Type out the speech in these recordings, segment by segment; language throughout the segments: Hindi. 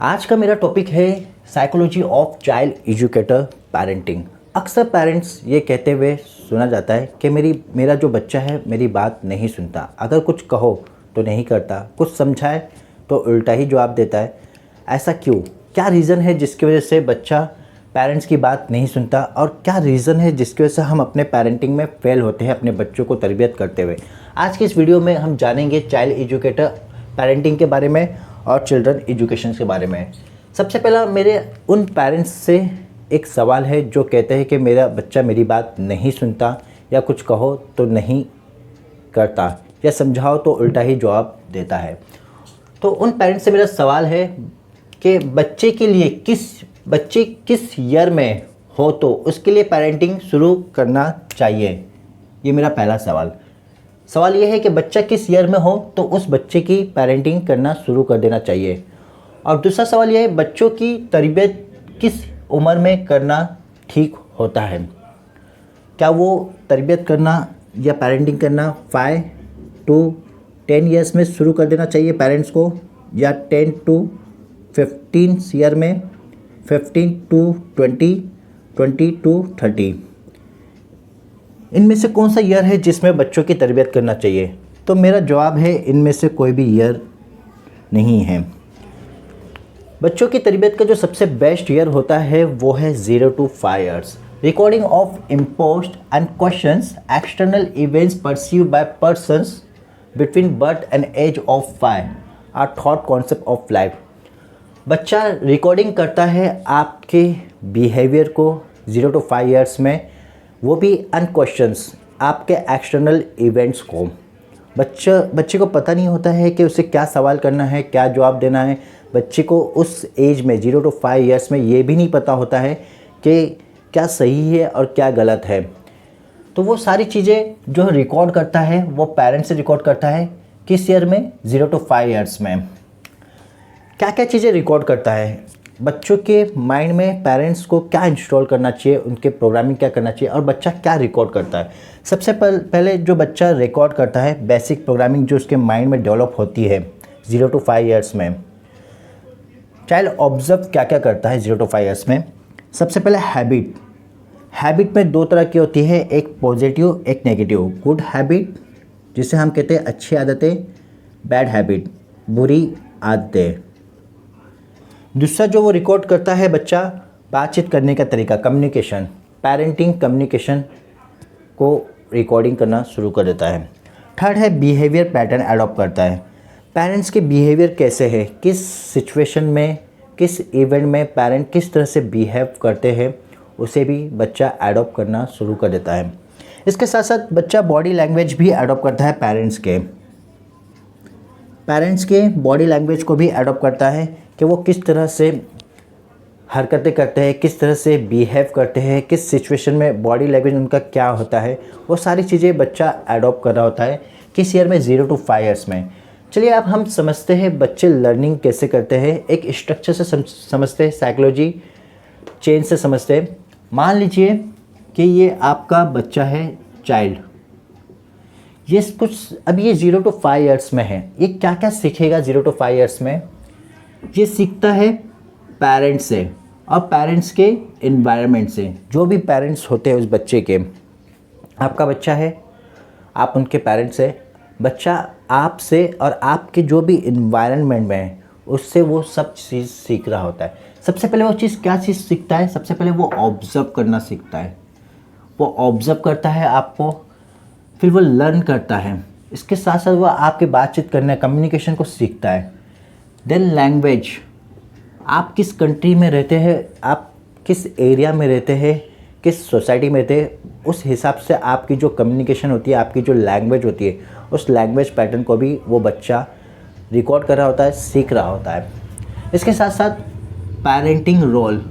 आज का मेरा टॉपिक है psychology of child educator parenting. अक्सर पेरेंट्स ये कहते हुए सुना जाता है कि मेरा जो बच्चा है मेरी बात नहीं सुनता, अगर कुछ कहो तो नहीं करता, कुछ समझाए तो उल्टा ही जवाब देता है। ऐसा क्यों? क्या रीज़न है जिसकी वजह से बच्चा पेरेंट्स की बात नहीं सुनता, और क्या रीज़न है जिसकी वजह से हम अपने पेरेंटिंग में फेल होते हैं अपने बच्चों को तरबियत करते हुए। आज की इस वीडियो में हम जानेंगे चाइल्ड एजुकेटर पेरेंटिंग के बारे में और चिल्ड्रन एजुकेशन के बारे में। सबसे पहला मेरे उन पेरेंट्स से एक सवाल है जो कहते हैं कि मेरा बच्चा मेरी बात नहीं सुनता, या कुछ कहो तो नहीं करता, या समझाओ तो उल्टा ही जवाब देता है। तो उन पेरेंट्स से मेरा सवाल है कि बच्चे किस ईयर में हो तो उसके लिए पेरेंटिंग शुरू करना चाहिए। ये मेरा पहला सवाल ये है कि बच्चा किस ईयर में हो तो उस बच्चे की पेरेंटिंग करना शुरू कर देना चाहिए। और दूसरा सवाल ये है, बच्चों की तरबियत किस उम्र में करना ठीक होता है। क्या वो तरबियत करना या पेरेंटिंग करना 5 to 10 ईयर्स में शुरू कर देना चाहिए पेरेंट्स को, या 10 to 15 ईयर में, 15 to 20, 20 to 30। इनमें से कौन सा ईयर है जिसमें बच्चों की तरबियत करना चाहिए? तो मेरा जवाब है इनमें से कोई भी ईयर नहीं है। बच्चों की तरबियत का जो सबसे बेस्ट ईयर होता है वो है 0 to 5 years. Recording of imposed and questions external events perceived by persons between birth and age of 5 are thought concept of life. बच्चा रिकॉर्डिंग करता है आपके बिहेवियर को 0 to 5 ईयर्स में, वो भी अनक्वेश्चंस आपके एक्सटर्नल इवेंट्स को। बच्चे को पता नहीं होता है कि उसे क्या सवाल करना है, क्या जवाब देना है। बच्चे को उस एज में 0 to 5 ईयर्स में ये भी नहीं पता होता है कि क्या सही है और क्या गलत है। तो वो सारी चीज़ें जो रिकॉर्ड करता है वो पेरेंट्स से रिकॉर्ड करता है। किस ईयर में? 0 to 5 ईयर्स में। क्या क्या चीज़ें रिकॉर्ड करता है? बच्चों के माइंड में पेरेंट्स को क्या इंस्टॉल करना चाहिए, उनके प्रोग्रामिंग क्या करना चाहिए, और बच्चा क्या रिकॉर्ड करता है। सबसे पहले जो बच्चा रिकॉर्ड करता है बेसिक प्रोग्रामिंग जो उसके माइंड में डेवलप होती है 0 to 5 ईयर्स में। चाइल्ड ऑब्जर्व क्या क्या करता है 0 to 5 ईयर्स में। सबसे पहले हैबिट में 2 तरह की होती है, एक पॉजिटिव एक नेगेटिव। गुड हैबिट जिसे हम कहते हैं अच्छी आदतें, बैड हैबिट बुरी आदतें। दूसरा जो वो रिकॉर्ड करता है बच्चा, बातचीत करने का तरीका, कम्युनिकेशन, पेरेंटिंग कम्युनिकेशन को रिकॉर्डिंग करना शुरू कर देता है। थर्ड है बिहेवियर पैटर्न अडॉप्ट करता है। पेरेंट्स के बिहेवियर कैसे है, किस सिचुएशन में, किस इवेंट में पेरेंट किस तरह से बिहेव करते हैं, उसे भी बच्चा अडॉप्ट करना शुरू कर देता है। इसके साथ साथ बच्चा बॉडी लैंग्वेज भी अडॉप्ट करता है। पेरेंट्स के बॉडी लैंग्वेज को भी अडॉप्ट करता है कि वो किस तरह से हरकतें करते हैं, किस तरह से बिहेव करते हैं, किस सिचुएशन में बॉडी लैंग्वेज उनका क्या होता है। वो सारी चीज़ें बच्चा अडॉप्ट कर रहा होता है किस ईयर में? 0 to 5 ईयर्स में। चलिए अब हम समझते हैं बच्चे लर्निंग कैसे करते हैं, एक स्ट्रक्चर से समझते हैं, साइकोलॉजी चेंज से समझते हैं। मान लीजिए कि ये आपका बच्चा है चाइल्ड, ये कुछ अभी ये 0 to 5 ईयर्स में है। ये क्या क्या सीखेगा 0 to 5 ईयर्स में? ये सीखता है पेरेंट्स से और पेरेंट्स के इन्वायरमेंट से। जो भी पेरेंट्स होते हैं उस बच्चे के, आपका बच्चा है, आप उनके पेरेंट्स है, बच्चा आपसे और आपके जो भी इन्वायरमेंट में है उससे वो सब चीज़ सीख रहा होता है। सबसे पहले वो क्या चीज़ सीखता है? सबसे पहले वो ऑब्ज़र्व करना सीखता है। वो ऑब्ज़र्व करता है आपको, फिर वो लर्न करता है। इसके साथ साथ वो आपके बातचीत करने, कम्युनिकेशन को सीखता है। देन लैंग्वेज, आप किस कंट्री में रहते हैं, आप किस एरिया में रहते हैं, किस सोसाइटी में रहते हैं, उस हिसाब से आपकी जो कम्युनिकेशन होती है, आपकी जो लैंग्वेज होती है, उस लैंग्वेज पैटर्न को भी वो बच्चा रिकॉर्ड कर रहा होता है, सीख रहा होता है। इसके साथ साथ पेरेंटिंग रोल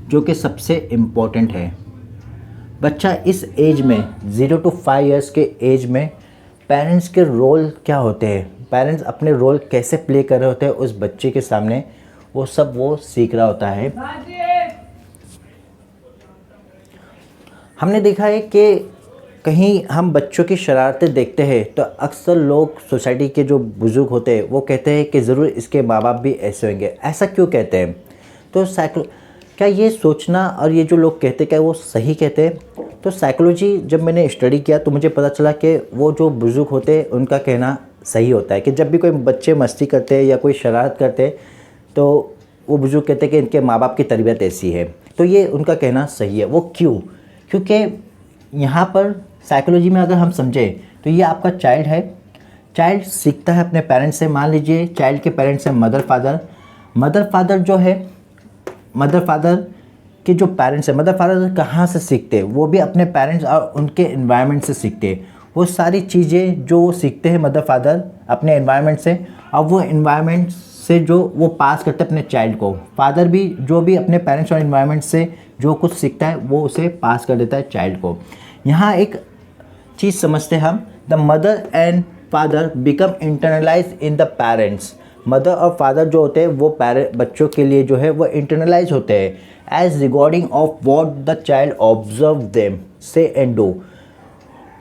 जो कि सबसे इम्पोर्टेंट है। बच्चा इस एज में 0 to 5 ईयर्स के एज में पेरेंट्स के रोल क्या होते हैं, पेरेंट्स अपने रोल कैसे प्ले कर रहे होते हैं उस बच्चे के सामने, वो सब वो सीख रहा होता है। हमने देखा है कि कहीं हम बच्चों की शरारतें देखते हैं तो अक्सर लोग सोसाइटी के जो बुज़ुर्ग होते हैं वो कहते हैं कि ज़रूर इसके माँ बाप भी ऐसे होंगे। ऐसा क्यों कहते हैं? तो क्या ये सोचना और ये जो लोग कहते क्या वो सही कहते हैं? तो साइकोलॉजी जब मैंने स्टडी किया तो मुझे पता चला कि वो जो बुज़ुर्ग होते हैं उनका कहना सही होता है कि जब भी कोई बच्चे मस्ती करते हैं या कोई शरारत करते हैं तो वो बुज़ुर्ग कहते हैं कि इनके माँ बाप की तरबियत ऐसी है। तो ये उनका कहना सही है। वो क्यों? क्योंकि यहाँ पर साइकोलॉजी में अगर हम समझें तो ये आपका चाइल्ड है। चाइल्ड सीखता है अपने पेरेंट्स से। मान लीजिए चाइल्ड के पेरेंट्स हैं मदर फादर। मदर फादर जो है, मदर फादर के जो पेरेंट्स हैं, मदर फादर कहाँ से सीखते हैं? वो भी अपने पेरेंट्स और उनके एनवायरनमेंट से सीखते हैं। वो सारी चीज़ें जो वो सीखते हैं मदर फादर अपने एनवायरनमेंट से, और वो एनवायरनमेंट से जो वो पास करते हैं अपने चाइल्ड को। फादर भी जो भी अपने पेरेंट्स और एनवायरनमेंट से जो कुछ सीखता है वो उसे पास कर देता है चाइल्ड को। यहाँ एक चीज़ समझते हैं हम, the mother and father become internalise in the parents. Mother और फादर जो होते हैं वो बच्चों के लिए जो है वो इंटरनलाइज होते हैं as recording of what the child observe them से एंड डू।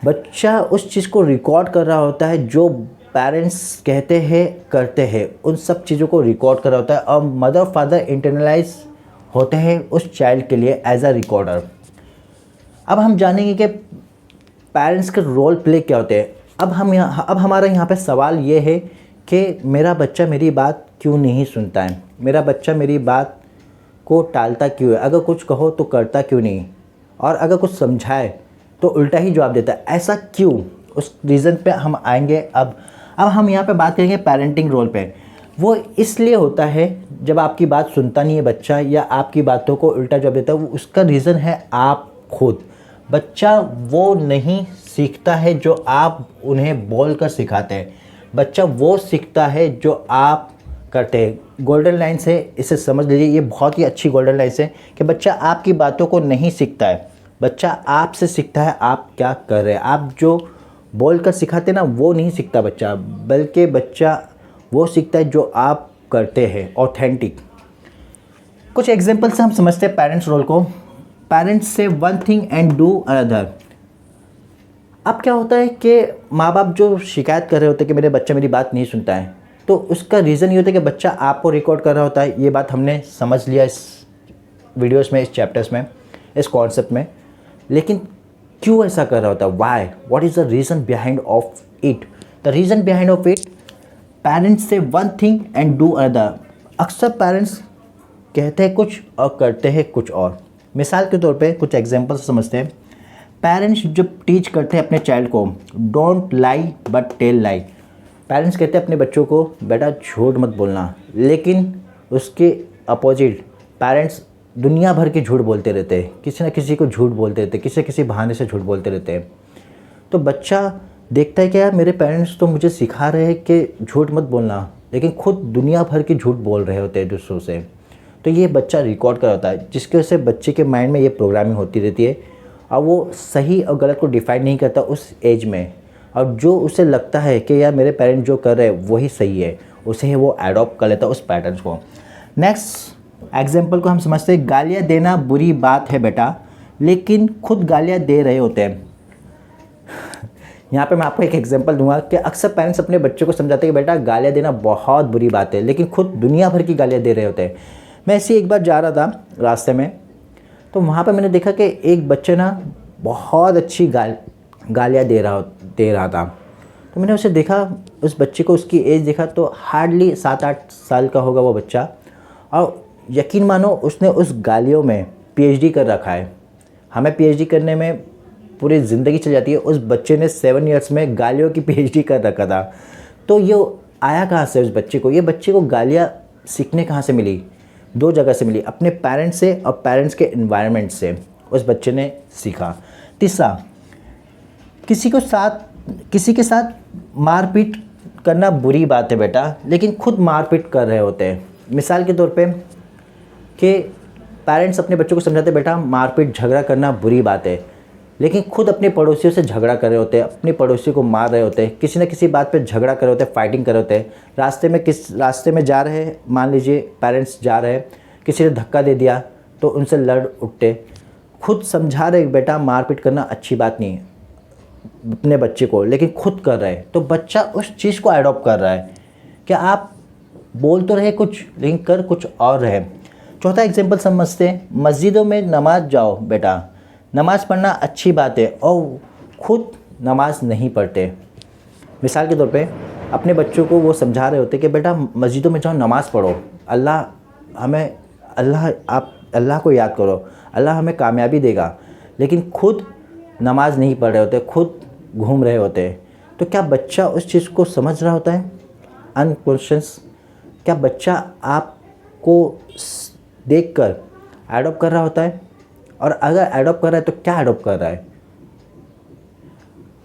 बच्चा उस चीज़ को रिकॉर्ड कर रहा होता है जो पेरेंट्स कहते हैं करते हैं, उन सब चीज़ों को रिकॉर्ड कर रहा होता है, और मदर फादर इंटरनलाइज होते हैं उस चाइल्ड के लिए एज अ रिकॉर्डर। अब हम जानेंगे कि पेरेंट्स के रोल प्ले क्या होते हैं। अब हमारा यहाँ पे सवाल ये है कि मेरा बच्चा मेरी बात क्यों नहीं सुनता है? मेरा बच्चा मेरी बात को टालता क्यों है? अगर कुछ कहो तो करता क्यों नहीं, और अगर कुछ समझाए तो उल्टा ही जवाब देता है? ऐसा क्यों? उस रीज़न पे हम आएंगे। अब हम यहाँ पे बात करेंगे पेरेंटिंग रोल पे। वो इसलिए होता है जब आपकी बात सुनता नहीं है बच्चा या आपकी बातों को उल्टा जवाब देता है, वो उसका रीज़न है आप खुद। बच्चा वो नहीं सीखता है जो आप उन्हें बोल कर सिखाते हैं। बच्चा वो सीखता है जो आप करते हैं। गोल्डन लाइन्स है, इसे समझ लीजिए, ये बहुत ही अच्छी गोल्डन लाइन्स है कि बच्चा आपकी बातों को नहीं सीखता है, बच्चा आपसे सीखता है आप क्या कर रहे हैं। आप जो बोल कर सिखाते ना वो नहीं सीखता बच्चा, बल्कि बच्चा वो सीखता है जो आप करते हैं, ऑथेंटिक। कुछ एग्जांपल से हम समझते हैं पेरेंट्स रोल को। पेरेंट्स से one thing and do another. अब क्या होता है कि माँ बाप जो शिकायत कर रहे होते हैं कि मेरे बच्चा मेरी बात नहीं सुनता है, तो उसका रीज़न ये होता है कि बच्चा आपको रिकॉर्ड कर रहा होता है। ये बात हमने समझ लिया इस वीडियोस में, इस चैप्टर्स में, इस कॉन्सेप्ट में। लेकिन क्यों ऐसा कर रहा होता है? Why? What is the reason behind of it? The reason behind of it, parents से one thing and do another. अक्सर पेरेंट्स कहते हैं कुछ और करते हैं कुछ और। मिसाल के तौर पे कुछ एग्जांपल समझते हैं। पेरेंट्स जब टीच करते हैं अपने चाइल्ड को don't lie but tell lie. Parents कहते हैं अपने बच्चों को बेटा झूठ मत बोलना, लेकिन उसके अपोजिट पेरेंट्स दुनिया भर के झूठ बोलते रहते हैं, किसी न किसी को झूठ बोलते रहते हैं, किसी न किसी बहाने से झूठ बोलते रहते हैं। तो बच्चा देखता है कि यार मेरे पेरेंट्स तो मुझे सिखा रहे हैं कि झूठ मत बोलना, लेकिन खुद दुनिया भर के झूठ बोल रहे होते हैं दूसरों से। तो ये बच्चा रिकॉर्ड कर होता है, जिसकी वजह से बच्चे के माइंड में ये प्रोग्रामिंग होती रहती है, और वो सही और गलत को डिफाइन नहीं करता उस एज में। और जो उसे लगता है कि यार मेरे पेरेंट्स जो कर रहे हैं वही सही है, उसे वो एडॉप्ट कर लेता है उस पैटर्न्स को। नेक्स्ट एग्जाम्पल को हम समझते हैं। गालियाँ देना बुरी बात है बेटा, लेकिन खुद गालियाँ दे रहे होते हैं। यहाँ पे मैं आपको एक एग्जांपल दूंगा कि अक्सर पेरेंट्स अपने बच्चों को समझाते हैं कि बेटा गालियाँ देना बहुत बुरी बात है, लेकिन खुद दुनिया भर की गालियाँ दे रहे होते हैं। मैं ऐसे एक बार जा रहा था रास्ते में, तो वहाँ पे मैंने देखा कि एक बच्चे ना बहुत अच्छी गालियाँ दे रहा था। तो मैंने उसे देखा, उस बच्चे को, उसकी एज देखा तो हार्डली 7-8 साल का होगा वो बच्चा, और यकीन मानो उसने उस गालियों में पीएचडी कर रखा है। हमें पीएचडी करने में पूरी ज़िंदगी चल जाती है, उस बच्चे ने 7 इयर्स में गालियों की पीएचडी कर रखा था। तो ये आया कहाँ से उस बच्चे को? ये बच्चे को गालियाँ सीखने कहाँ से मिली? 2 जगह से मिली, अपने पेरेंट्स से और पेरेंट्स के एनवायरनमेंट से उस बच्चे ने सीखा। तीसरा, किसी के साथ मारपीट करना बुरी बात है बेटा, लेकिन खुद मारपीट कर रहे होते हैं। मिसाल के तौर पे कि पेरेंट्स अपने बच्चों को समझाते हैं बेटा मारपीट झगड़ा करना बुरी बात है, लेकिन खुद अपने पड़ोसियों से झगड़ा कर रहे होते हैं, अपने पड़ोसियों को मार रहे होते हैं, किसी न किसी बात पे झगड़ा कर रहे होते हैं, फाइटिंग कर रहे होते हैं। रास्ते में जा रहे हैं, मान लीजिए पेरेंट्स जा रहे हैं, किसी ने धक्का दे दिया तो उनसे लड़ उठते। खुद समझा रहे बेटा मारपीट करना अच्छी बात नहीं है, अपने बच्चे को लेकिन खुद कर रहे हैं तो बच्चा उस चीज़ को अडॉप्ट कर रहा है कि आप बोल तो रहे कुछ लेकिन कर कुछ और रहे। चौथा एग्जाम्पल समझते हैं, मस्जिदों में नमाज जाओ बेटा, नमाज़ पढ़ना अच्छी बात है और खुद नमाज नहीं पढ़ते। मिसाल के तौर पे अपने बच्चों को वो समझा रहे होते कि बेटा मस्जिदों में जाओ, नमाज़ पढ़ो, आप अल्लाह को याद करो, अल्लाह हमें कामयाबी देगा, लेकिन खुद नमाज नहीं पढ़ रहे होते, खुद घूम रहे होते। तो क्या बच्चा उस चीज़ को समझ रहा होता है? अनकॉन्शियस क्या बच्चा आपको देखकर एडॉप्ट कर रहा होता है? और अगर एडॉप्ट कर रहा है तो क्या एडॉप्ट कर रहा है?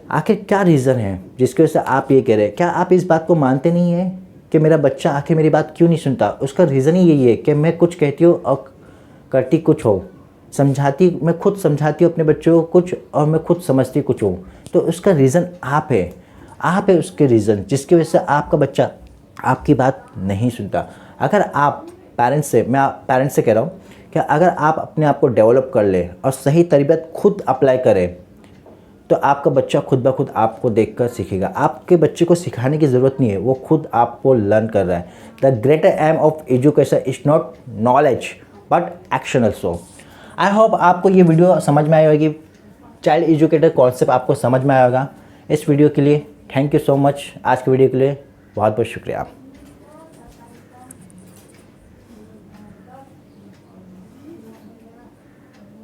आखिर क्या रीज़न है जिसकी वजह से आप ये कह रहे हैं? क्या आप इस बात को मानते नहीं हैं कि मेरा बच्चा आखिर मेरी बात क्यों नहीं सुनता? उसका रीज़न ही यही है कि मैं कुछ कहती हूँ और करती कुछ हो, मैं खुद समझाती हूँ अपने बच्चों को कुछ और मैं खुद समझती कुछ हूँ। तो उसका रीज़न आप है उसके रीज़न जिसकी वजह से आपका बच्चा आपकी बात नहीं सुनता। अगर आप मैं पेरेंट्स से कह रहा हूँ कि अगर आप अपने आप को डेवलप कर ले और सही तरबियत खुद अप्लाई करें तो आपका बच्चा खुद ब खुद आपको देखकर सीखेगा। आपके बच्चे को सिखाने की ज़रूरत नहीं है, वो खुद आपको लर्न कर रहा है। The greater aim of education is not knowledge but action also. I hope आपको ये वीडियो समझ में आई होगी, चाइल्ड एजुकेटर कॉन्सेप्ट आपको समझ में आएगा। इस वीडियो के लिए थैंक यू सो मच। आज की वीडियो के लिए बहुत बहुत शुक्रिया।